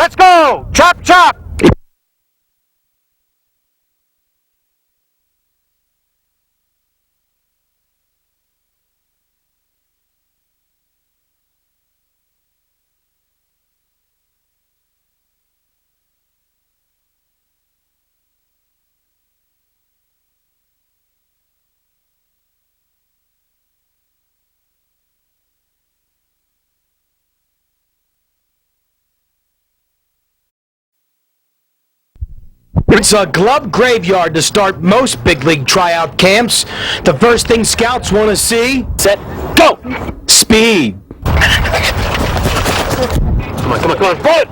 Let's go! Chop, chop! It's a glove graveyard to start most big league tryout camps. The first thing scouts want to see, Set, go! speed. Come on, foot!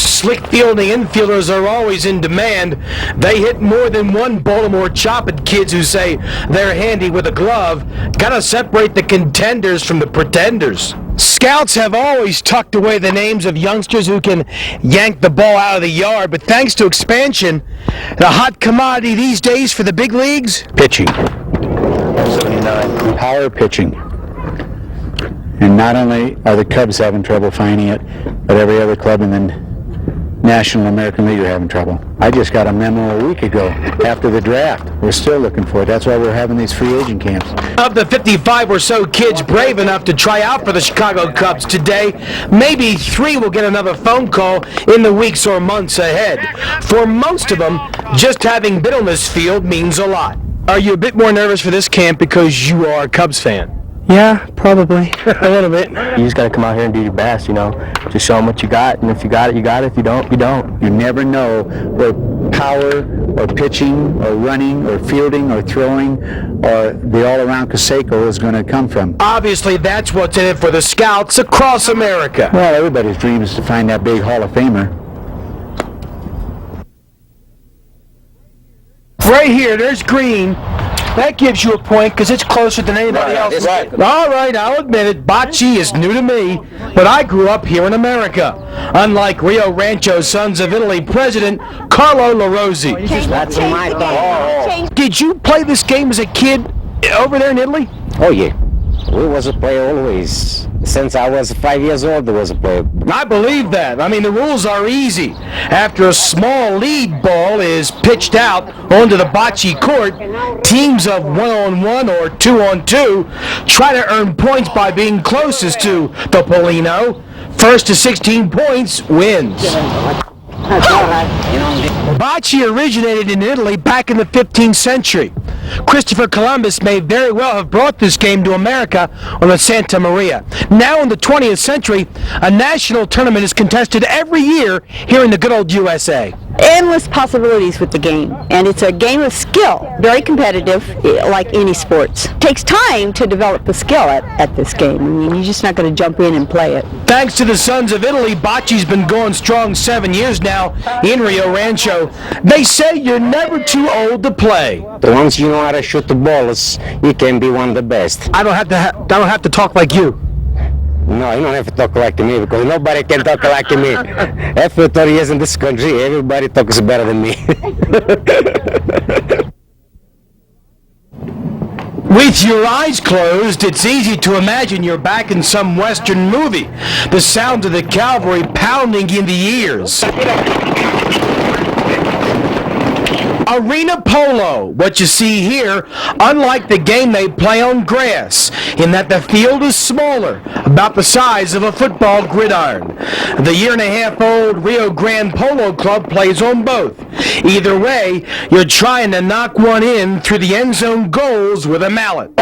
Slick fielding infielders are always in demand. They hit more than one Baltimore chop at kids who say they're handy with a glove. Gotta separate the contenders from the pretenders. Scouts have always tucked away the names of youngsters who can yank the ball out of the yard, but thanks to expansion, the hot commodity these days for the big leagues? Pitching. 79. Power pitching. And not only are the Cubs having trouble finding it, but every other club in the National American League are having trouble. I just got a memo a week ago after the draft. We're still looking for it. That's why we're having these free agent camps. Of the 55 or so kids brave enough to try out for the Chicago Cubs today, maybe 3 will get another phone call in the weeks or months ahead. For most of them, just having been on this field means a lot. Are you a bit more nervous for this camp because you are a Cubs fan? Yeah, probably. A little bit. You just got to come out here and do your best, you know. Just show them what you got, and if you got it, you got it. If you don't, you don't. You never know where power or pitching or running or fielding or throwing or the all-around Conseco is going to come from. Obviously, that's what's in it for the scouts across America. Well, everybody's dream is to find that big Hall of Famer. Right here, there's Green. That gives you a point because it's closer than anybody else. Right. All right, I'll admit it. Bocce is new to me, but I grew up here in America. Unlike Rio Rancho Sons of Italy president Carlo LaRossi. That's my thought. Did you play this game as a kid over there in Italy? Oh yeah, we was a player always. Since I was 5 years old, I was a player. I believe that. I mean, the rules are easy. After a small lead ball is pitched out onto the bocce court, teams of 1-on-1 or 2-on-2 try to earn points by being closest to the Polino. First to 16 points wins. Bocce originated in Italy back in the 15th century. Christopher Columbus may very well have brought this game to America on the Santa Maria. Now in the 20th century, a national tournament is contested every year here in the good old USA. Endless possibilities with the game, and it's a game of skill, very competitive, like any sports. It takes time to develop the skill at this game. I mean, you're just not going to jump in and play it. Thanks to the Sons of Italy, bocce's been going strong 7 years now in Rio Rancho. They say you're never too old to play. Once you know how to shoot the balls, you can be one of the best. I don't have to talk like you. No, you don't have to talk like me because nobody can talk like me. After 30 years in this country, everybody talks better than me. With your eyes closed, it's easy to imagine you're back in some Western movie. The sound of the cavalry pounding in the ears. Arena polo, what you see here, unlike the game they play on grass, in that the field is smaller, about the size of a football gridiron. The year-and-a-half-old Rio Grande Polo Club plays on both. Either way, you're trying to knock one in through the end zone goals with a mallet.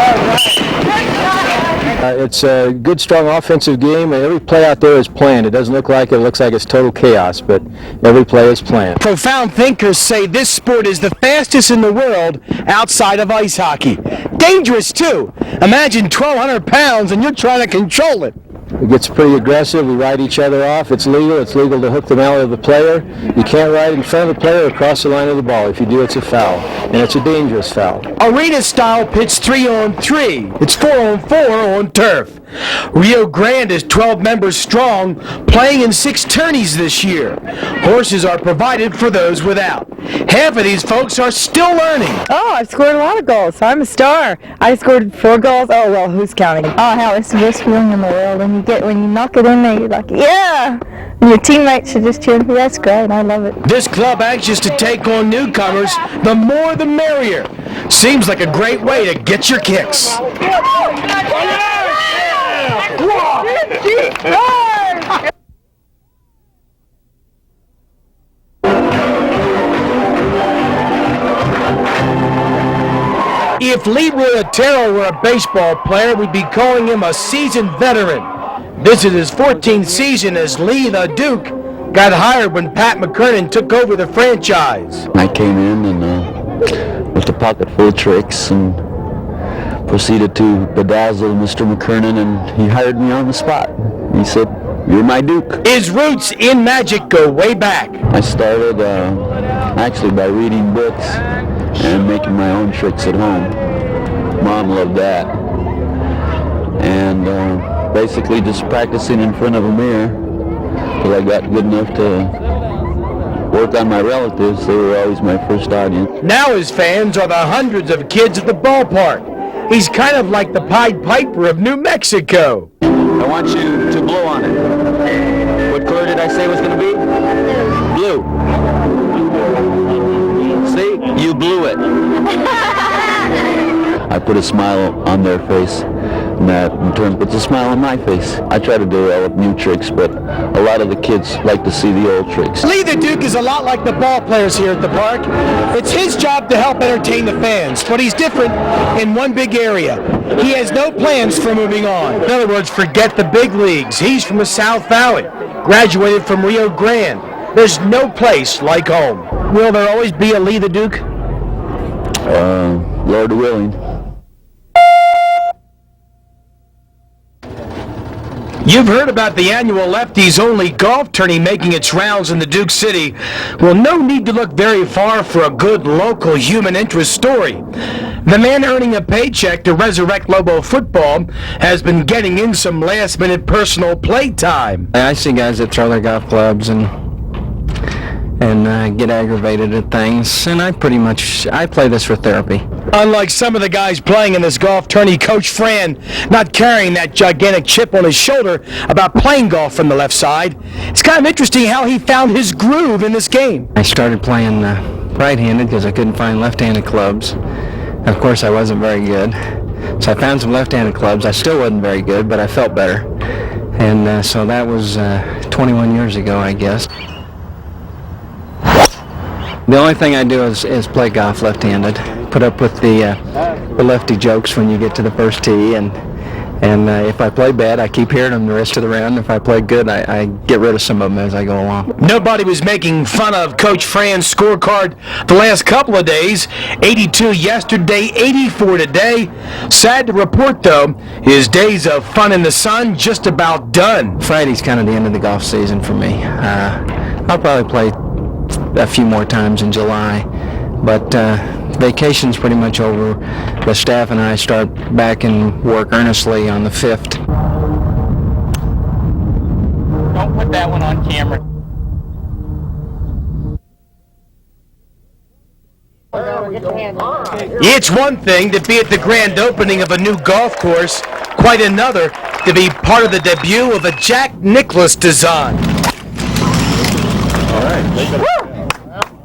It's a good, strong offensive game, and every play out there is planned. It doesn't look like it. It looks like it's total chaos, but every play is planned. Profound thinkers say this sport is the fastest in the world outside of ice hockey. Dangerous, too. Imagine 1,200 pounds and you're trying to control it. It gets pretty aggressive. We ride each other off. It's legal. It's legal to hook the mallet of the player. You can't ride in front of the player or across the line of the ball. If you do, it's a foul, and it's a dangerous foul. Arena style pitch 3-on-3. It's 4-on-4 on turf. Rio Grande is 12 members strong, playing in 6 tourneys this year. Horses are provided for those without. Half of these folks are still learning. Oh, I've scored a lot of goals. I'm a star. I scored 4 goals. Oh, well, who's counting? Oh, hell, it's the best feeling in the world. When you knock it in there, you're like, yeah, Your teammates are just cheering for you. That's great. I love it. This club anxious to take on newcomers, the more the merrier. Seems like a great way to get your kicks. If Leroy Otero were a baseball player, we'd be calling him a seasoned veteran. This is his 14th season as Lee the Duke got hired when Pat McKernan took over the franchise. I came in and with a pocket full of tricks and proceeded to bedazzle Mr. McKernan, and he hired me on the spot. He said, "You're my Duke." His roots in magic go way back. I started actually by reading books and making my own tricks at home. Mom loved that. And basically just practicing in front of a mirror till I got good enough to work on my relatives. They were always my first audience. Now his fans are the hundreds of kids at the ballpark. He's kind of like the Pied Piper of New Mexico. I want you to blow on it. What color did I say it was going to be? Blue. See? You blew it. I put a smile on their face, and that in turn puts a smile on my face. I try to develop new tricks, but a lot of the kids like to see the old tricks. Lee the Duke is a lot like the ball players here at the park. It's his job to help entertain the fans, but he's different in one big area. He has no plans for moving on. In other words, forget the big leagues. He's from the South Valley, graduated from Rio Grande. There's no place like home. Will there always be a Lee the Duke? Lord willing. You've heard about the annual Lefties Only golf tourney making its rounds in the Duke City. Well, no need to look very far for a good local human interest story. The man earning a paycheck to resurrect Lobo football has been getting in some last-minute personal play time. I see guys that throw their golf clubs and get aggravated at things, and I play this for therapy. Unlike some of the guys playing in this golf tourney, Coach Fran not carrying that gigantic chip on his shoulder about playing golf from the left side. It's kind of interesting how he found his groove in this game. I started playing right-handed because I couldn't find left-handed clubs. Of course, I wasn't very good, so I found some left-handed clubs. I still wasn't very good, but I felt better, and so that was 21 years ago, I guess. The only thing I do is play golf left-handed. Put up with the lefty jokes when you get to the first tee, and if I play bad, I keep hearing them the rest of the round. If I play good, I get rid of some of them as I go along. Nobody was making fun of Coach Fran's scorecard the last couple of days. 82 yesterday, 84 today. Sad to report, though, his days of fun in the sun just about done. Friday's kind of the end of the golf season for me. I'll probably play a few more times in July, but vacation's pretty much over. The staff and I start back and work earnestly on the 5th. Don't put that one on camera. It's one thing to be at the grand opening of a new golf course, quite another to be part of the debut of a Jack Nicklaus design.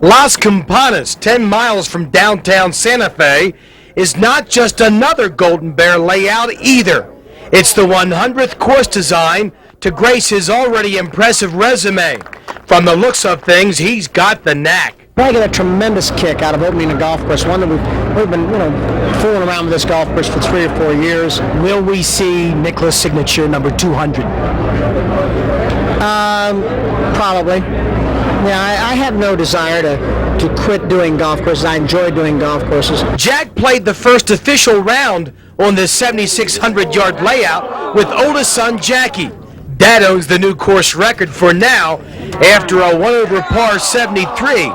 Las Campanas, 10 miles from downtown Santa Fe, is not just another Golden Bear layout either. It's the 100th course design to grace his already impressive resume. From the looks of things, he's got the knack. I get a tremendous kick out of opening a golf course. One that we've been, fooling around with this golf course for 3 or 4 years. Will we see Nicklaus' signature number 200? Probably. Yeah, I have no desire to quit doing golf courses. I enjoy doing golf courses. Jack played the first official round on this 7,600-yard layout with oldest son Jackie. Dad owns the new course record for now after a 1-over-par 73.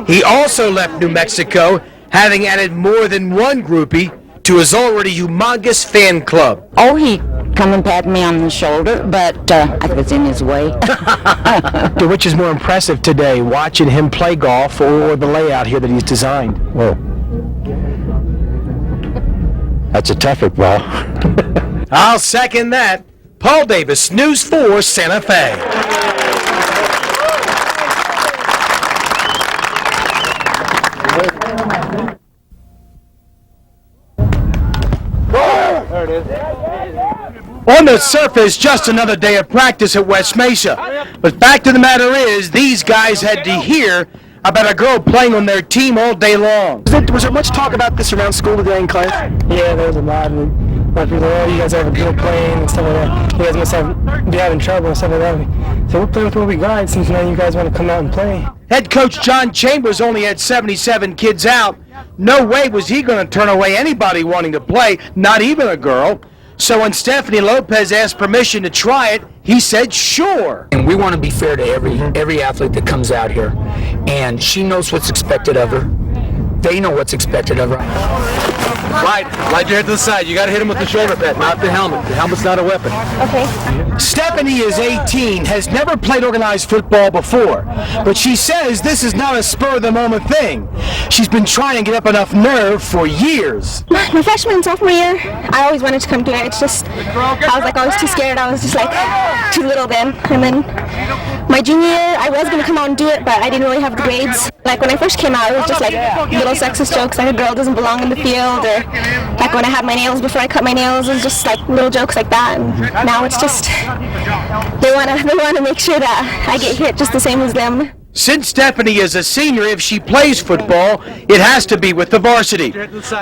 He also left New Mexico, having added more than one groupie to his already humongous fan club. Oh, he come and pat me on the shoulder, but I was in his way. Which is more impressive today, watching him play golf or the layout here that he's designed? Well, that's a tougher ball. I'll second that. Paul Davis, News 4 Santa Fe. On the surface, just another day of practice at West Mesa. But fact of the matter is, these guys had to hear about a girl playing on their team all day long. Was there much talk about this around school today in class? Yeah, there was a lot. And my people were like, oh, you guys have a girl playing and stuff like that. You guys must be having trouble and stuff like that. So we're playing with what we got since now you guys want to come out and play. Head coach John Chambers only had 77 kids out. No way was he going to turn away anybody wanting to play, not even a girl. So when Stephanie Lopez asked permission to try it, he said sure. And we want to be fair to every athlete that comes out here. And she knows what's expected of her. They know what's expected of her. Slide your head to the side. You got to hit him with the shoulder pad, not the helmet. The helmet's not a weapon. Okay. Stephanie is 18, has never played organized football before, but she says this is not a spur-of-the-moment thing. She's been trying to get up enough nerve for years. My freshman and sophomore year, I always wanted to come do it. It's just, I was like always too scared. I was just like too little then. And then my junior year, I was going to come out and do it, but I didn't really have the grades. Like when I first came out, it was just like little sexist jokes, like a girl doesn't belong in the field, or like when I had my nails before I cut my nails, it was just like little jokes like that. And now it's just, they want to make sure that I get hit just the same as them. Since Stephanie is a senior, if she plays football, it has to be with the varsity.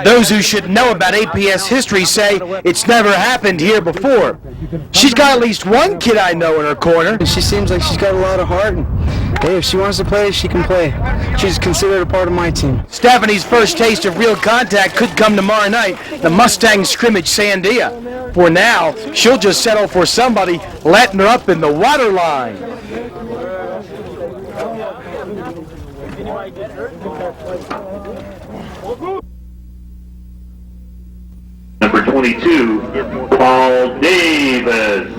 Those who should know about APS history say it's never happened here before. She's got at least one kid I know in her corner. She seems like she's got a lot of heart. And, hey, if she wants to play, she can play. She's considered a part of my team. Stephanie's first taste of real contact could come tomorrow night, the Mustang scrimmage Sandia. For now, she'll just settle for somebody letting her up in the water line. Number 22, Paul Davis.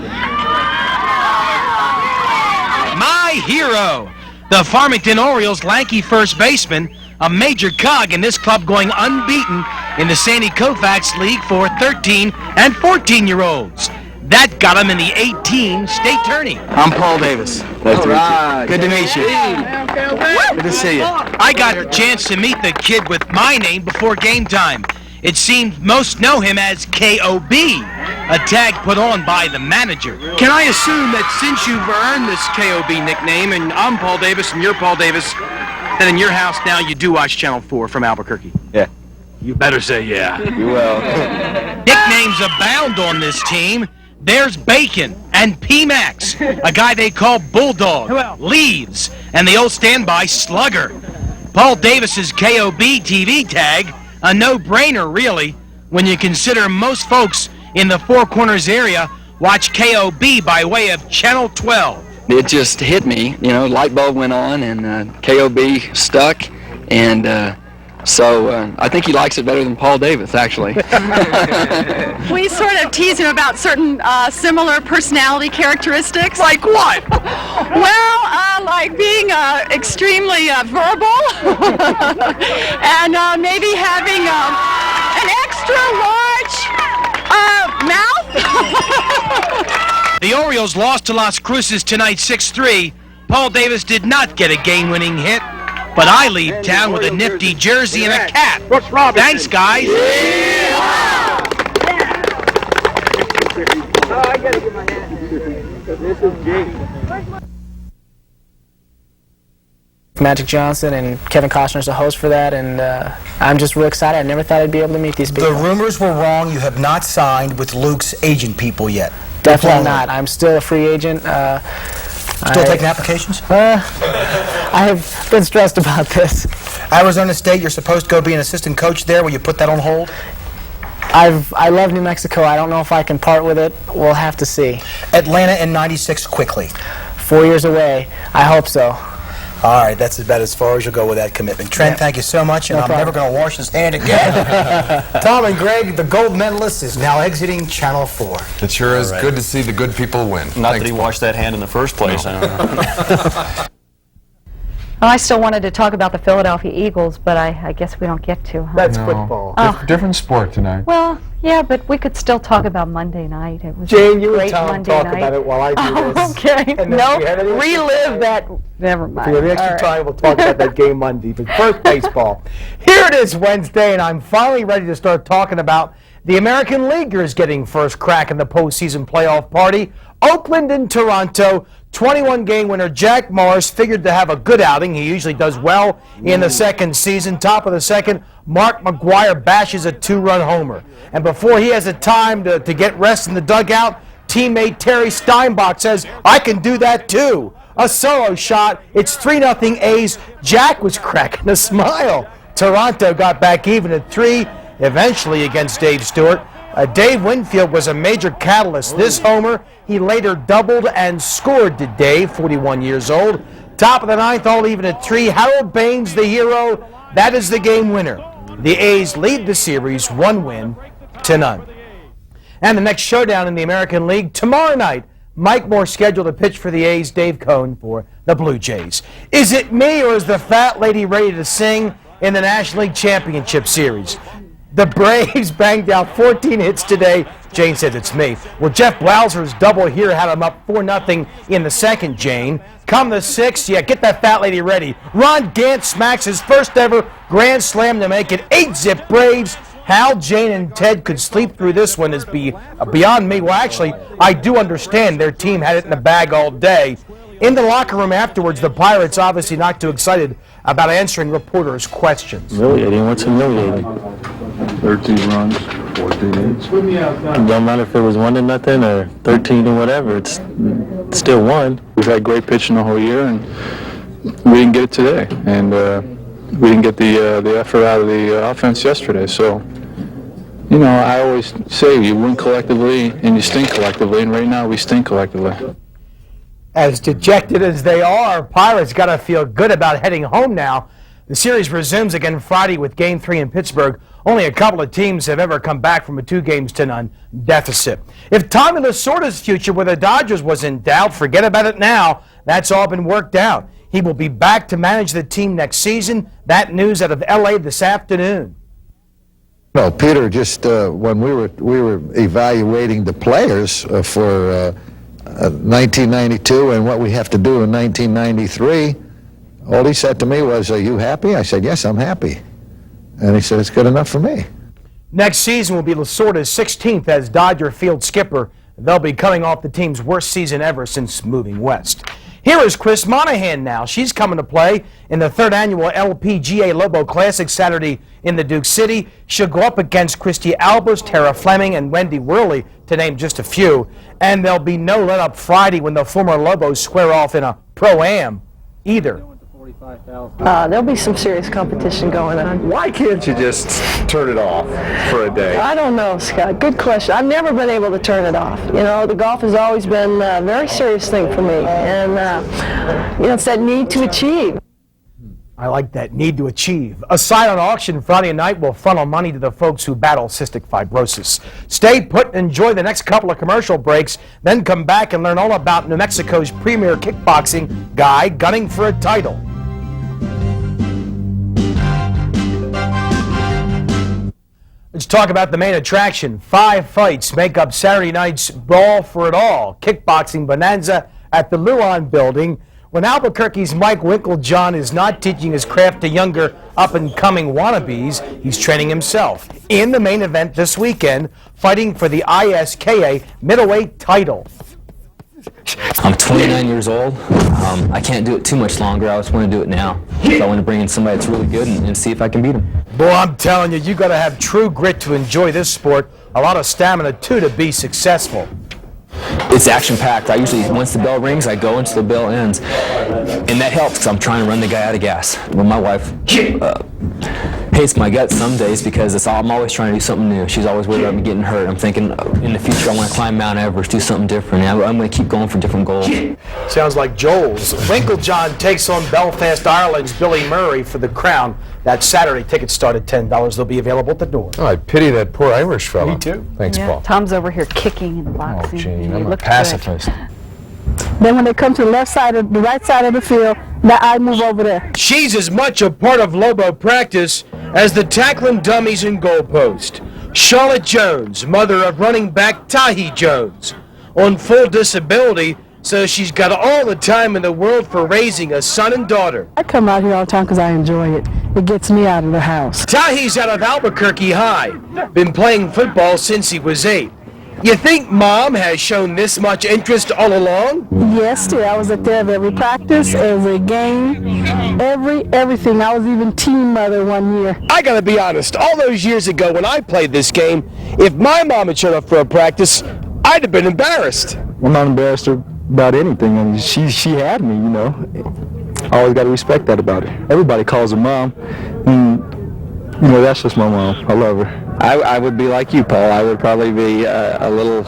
My hero, the Farmington Orioles lanky first baseman, a major cog in this club going unbeaten in the Sandy Koufax League for 13 and 14-year-olds. That got him in the 18 state tourney. I'm Paul Davis. Nice to meet you. Good to meet you. Good to see you. I got the chance to meet the kid with my name before game time. It seems most know him as K.O.B., a tag put on by the manager. Can I assume that since you've earned this K.O.B. nickname, and I'm Paul Davis and you're Paul Davis, that in your house now you do watch Channel 4 from Albuquerque? Yeah. You better say yeah. You will. Nicknames abound on this team. There's Bacon and P-Max, a guy they call Bulldog, Leaves, and the old standby Slugger. Paul Davis's K.O.B. TV tag, a no-brainer really, when you consider most folks in the Four Corners area watch K.O.B. by way of Channel 12. It just hit me, you know, light bulb went on and K.O.B. stuck, and so I think he likes it better than Paul Davis, actually. We sort of tease him about certain similar personality characteristics. Like what? Well, like being extremely verbal and maybe having an extra large mouth. The Orioles lost to Las Cruces tonight 6-3. Paul Davis did not get a game-winning hit, but I leave town with a nifty jersey and a cap. Thanks, guys. I gotta get my hand in. This is Jake. Magic Johnson and Kevin Costner's the host for that, and I'm just real excited. I never thought I'd be able to meet these people. The rumors were wrong. You have not signed with Luke's agent people yet. Definitely not. I'm still a free agent. Still taking applications? I have been stressed about this. Arizona State, you're supposed to go be an assistant coach there. Will you put that on hold? I love New Mexico. I don't know if I can part with it. We'll have to see. Atlanta in '96 quickly. 4 years away. I hope so. All right, that's about as far as you'll go with that commitment. Trent, thank you so much, and I'm never going to wash his hand again. Tom and Greg, the gold medalist, is now exiting Channel 4. It sure is good to see the good people win. Not that he washed that hand in the first place. No. I don't know. Well, I still wanted to talk about the Philadelphia Eagles, but I guess we don't get to. Huh? That's football. Different sport tonight. Well, Yeah, but we could still talk about Monday night. It was Jane, you and great Tom Monday talk night. about it while I do this. Okay. And then No, we have any extra relive time. that. Never mind. We have extra All right. time. We'll talk about that game Monday. But first, baseball. Here it is Wednesday, and I'm finally ready to start talking about the American Leaguers getting first crack in the postseason playoff party. Oakland and Toronto. 21-game winner Jack Morris figured to have a good outing. He usually does well in the second season. Top of the second, Mark McGwire bashes a 2-run homer. And before he has the time to get rest in the dugout, teammate Terry Steinbach says, I can do that too. A solo shot. It's 3-0 A's. Jack was cracking a smile. Toronto got back even at 3, eventually against Dave Stewart. Dave Winfield was a major catalyst. This homer, he later doubled and scored to Dave, 41 years old. Top of the ninth, all even at 3. Harold Baines, the hero, that is the game winner. The A's lead the series 1-0. And the next showdown in the American League tomorrow night. Mike Moore scheduled to pitch for the A's, Dave Cohn for the Blue Jays. Is it me or is the fat lady ready to sing in the National League Championship Series? The Braves banged out 14 hits today. Jane said it's me. Well, Jeff Blauser's double here had him up 4-0 in the second, Jane. Come the 6th, yeah, get that fat lady ready. Ron Gant smacks his first ever grand slam to make it 8-zip Braves. How Jane and Ted could sleep through this one is beyond me. Well, actually, I do understand their team had it in the bag all day. In the locker room afterwards, the Pirates obviously not too excited about answering reporters' questions. Humiliating? What's humiliating? 13 runs, 14 hits. It don't matter if it was 1-0 or 13 or whatever. It's still won. We've had great pitching the whole year, and we didn't get it today. And we didn't get the effort out of the offense yesterday. So, you know, I always say you win collectively and you stink collectively, and right now we stink collectively. As dejected as they are, Pirates got to feel good about heading home now. The series resumes again Friday with Game 3 in Pittsburgh. Only a couple of teams have ever come back from a 2-0 deficit. If Tommy Lasorda's future with the Dodgers was in doubt, forget about it now. That's all been worked out. He will be back to manage the team next season. That news out of L.A. this afternoon. No, Peter, just when we were evaluating the players for 1992 and what we have to do in 1993, all he said to me was, "Are you happy?" I said, "Yes, I'm happy." And he said, "It's good enough for me." Next season will be Lasorda's 16th as Dodger field skipper. They'll be coming off the team's worst season ever since moving west. Here is Chris Monahan now. She's coming to play in the 3rd annual LPGA Lobo Classic Saturday in the Duke City. She'll go up against Christy Albers, Tara Fleming, and Wendy Worley, to name just a few. And there'll be no let-up Friday when the former Lobos square off in a Pro-Am either. There'll be some serious competition going on. Why can't you just turn it off for a day? I don't know, Scott. Good question. I've never been able to turn it off. You know, the golf has always been a very serious thing for me. And, you know, it's that need to achieve. I like that, need to achieve. A silent auction Friday night will funnel money to the folks who battle cystic fibrosis. Stay put and enjoy the next couple of commercial breaks, then come back and learn all about New Mexico's premier kickboxing guy gunning for a title. Let's talk about the main attraction. 5 fights make up Saturday night's Brawl for It All, kickboxing bonanza at the Luan Building. When Albuquerque's Mike Winklejohn is not teaching his craft to younger up-and-coming wannabes, he's training himself. In the main event this weekend, fighting for the ISKA middleweight title. I'm 29 years old. I can't do it too much longer. I just want to do it now. So I want to bring in somebody that's really good and see if I can beat him. Boy, I'm telling you, you got to have true grit to enjoy this sport. A lot of stamina, too, to be successful. It's action-packed. I usually, once the bell rings, I go until the bell ends. And that helps because I'm trying to run the guy out of gas. Well, my wife hates my guts some days because I'm always trying to do something new. She's always worried about me getting hurt. I'm thinking in the future I want to climb Mount Everest, do something different. I'm going to keep going for different goals. Sounds like Joel's. Winklejohn takes on Belfast, Ireland's Billy Murray for the crown. That Saturday. Tickets start at $10. They'll be available at the door. Oh, I pity that poor Irish fellow. Me too. Thanks, Yeah, Paul. Tom's over here kicking and boxing. Oh, Gene, He I'm a looks pacifist. Then when they come to the right side of the field, that I move over there. She's as much a part of Lobo practice as the tackling dummies and goalpost. Charlotte Jones, mother of running back Tahi Jones, on full disability, so she's got all the time in the world for raising a son and daughter. I come out here all the time because I enjoy it. It gets me out of the house. Tahi's out of Albuquerque High, been playing football since he was 8. You think Mom has shown this much interest all along? Yes, dear. I was at there every practice, every game, everything. I was even team mother one year. I gotta be honest, all those years ago when I played this game, if my mom had showed up for a practice, I'd have been embarrassed. I'm not embarrassed about anything. I mean, she had me, you know. I always got to respect that about her. Everybody calls her mom, and you know, that's just my mom. I love her. I would be like you, Paul. I would probably be a little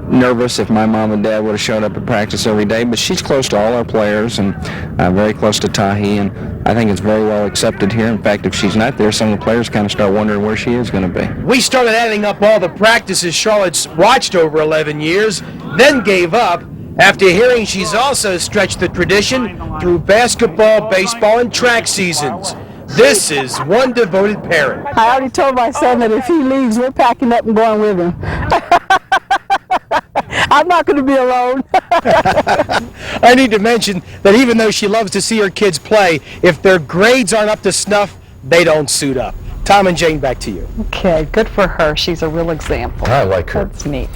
nervous if my mom and dad would have shown up at practice every day, but she's close to all our players and very close to Tahi, and I think it's very well accepted here. In fact, if she's not there, some of the players kind of start wondering where she is going to be. We started adding up all the practices Charlotte's watched over 11 years, then gave up after hearing she's also stretched the tradition through basketball, baseball, and track seasons. This is one devoted parent. I already told my son that if he leaves, we're packing up and going with him. I'm not going to be alone. I need to mention that even though she loves to see her kids play, if their grades aren't up to snuff, they don't suit up. Tom and Jane, back to you. Okay, good for her. She's a real example. I like her. That's neat.